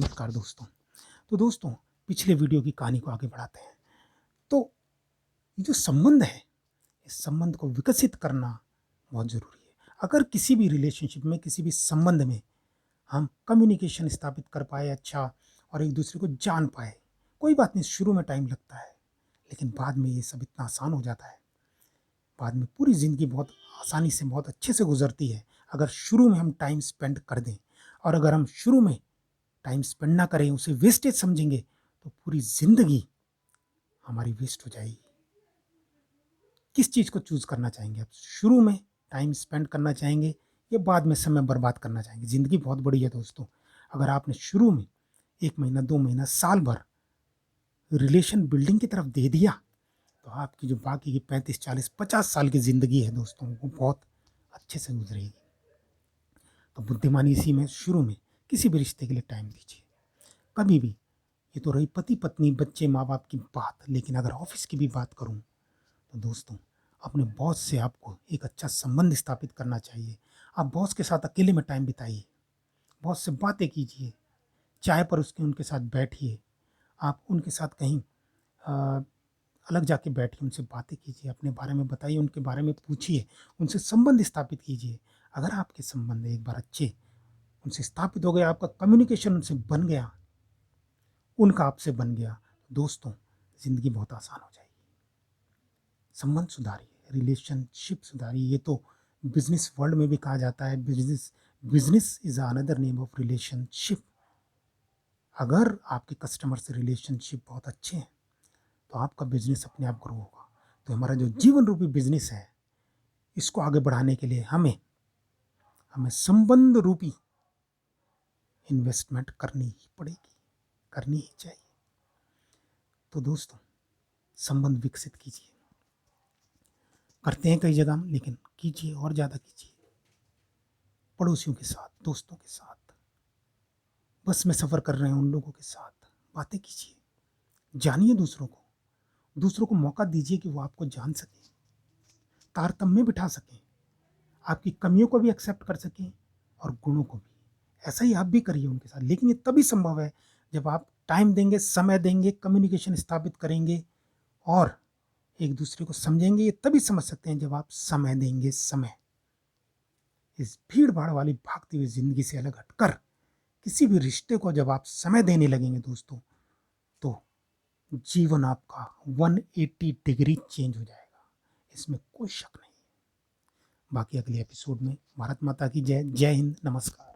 नमस्कार दोस्तों। तो दोस्तों, पिछले वीडियो की कहानी को आगे बढ़ाते हैं। तो ये जो संबंध है, इस संबंध को विकसित करना बहुत ज़रूरी है। अगर किसी भी रिलेशनशिप में, किसी भी संबंध में हम कम्युनिकेशन स्थापित कर पाए अच्छा और एक दूसरे को जान पाए, कोई बात नहीं, शुरू में टाइम लगता है, लेकिन बाद में ये सब इतना आसान हो जाता है। बाद में पूरी ज़िंदगी बहुत आसानी से, बहुत अच्छे से गुज़रती है, अगर शुरू में हम टाइम स्पेंड कर दें। और अगर हम शुरू में टाइम स्पेंड ना करें, उसे वेस्टेज समझेंगे, तो पूरी ज़िंदगी हमारी वेस्ट हो जाएगी। किस चीज़ को चूज़ करना चाहेंगे आप? शुरू में टाइम स्पेंड करना चाहेंगे या बाद में समय बर्बाद करना चाहेंगे? ज़िंदगी बहुत बड़ी है दोस्तों। अगर आपने शुरू में 1 महीना, 2 महीना, साल भर रिलेशन बिल्डिंग की तरफ दे दिया, तो आपकी जो बाकी की 35, 40, 50 साल की ज़िंदगी है दोस्तों, वो बहुत अच्छे से गुज़रेगी। तो बुद्धिमानी इसी में, शुरू में किसी भी रिश्ते के लिए टाइम दीजिए। कभी भी, ये तो रही पति-पत्नी, बच्चे, माँ-बाप की बात, लेकिन अगर ऑफ़िस की भी बात करूँ, तो दोस्तों, अपने बॉस से आपको एक अच्छा संबंध स्थापित करना चाहिए। आप बॉस के साथ अकेले में टाइम बिताइए, बॉस से बातें कीजिए, चाय पर उनके साथ बैठिए, आप उनके साथ कहीं अ, अलग जाके बैठिए, उनसे बातें कीजिए, अपने बारे में बताइए, उनके बारे में पूछिए, उनसे संबंध स्थापित कीजिए। अगर आपके संबंध एक बार अच्छे उनसे स्थापित हो गए, आपका कम्युनिकेशन उनसे बन गया, उनका आपसे बन गया, दोस्तों, ज़िंदगी बहुत आसान हो जाएगी। संबंध सुधारिए, रिलेशनशिप सुधारिए। ये तो बिज़नेस वर्ल्ड में भी कहा जाता है, business business is another name of relationship. अगर आपके कस्टमर से रिलेशनशिप बहुत अच्छे हैं, तो आपका बिज़नेस अपने आप ग्रो होगा। तो हमारा जो जीवन रूपी बिज़नेस है, इसको आगे बढ़ाने के लिए हमें हमें संबंध रूपी इन्वेस्टमेंट करनी ही पड़ेगी, करनी ही चाहिए। तो दोस्तों, संबंध विकसित कीजिए। करते हैं कई जगह, लेकिन कीजिए और ज़्यादा कीजिए। पड़ोसियों के साथ, दोस्तों के साथ, बस में सफ़र कर रहे हैं उन लोगों के साथ बातें कीजिए, जानिए दूसरों को, दूसरों को मौका दीजिए कि वो आपको जान सकें, तारतम्य बिठा सकें, आपकी कमियों को भी एक्सेप्ट कर सकें और गुणों को भी। ऐसा ही आप भी करिए उनके साथ, लेकिन ये तभी संभव है जब आप टाइम देंगे, समय देंगे, कम्युनिकेशन स्थापित करेंगे और एक दूसरे को समझेंगे। ये तभी समझ सकते हैं जब आप समय देंगे। समय, इस भीड़-भाड़ वाली भागती हुई ज़िंदगी से अलग हटकर किसी भी रिश्ते को जब आप समय देने लगेंगे दोस्तों, तो जीवन आपका 180 डिग्री चेंज हो जाएगा, इसमें कोई शक नहीं है। बाकी अगले एपिसोड में। भारत माता की जय। जय हिंद, नमस्कार।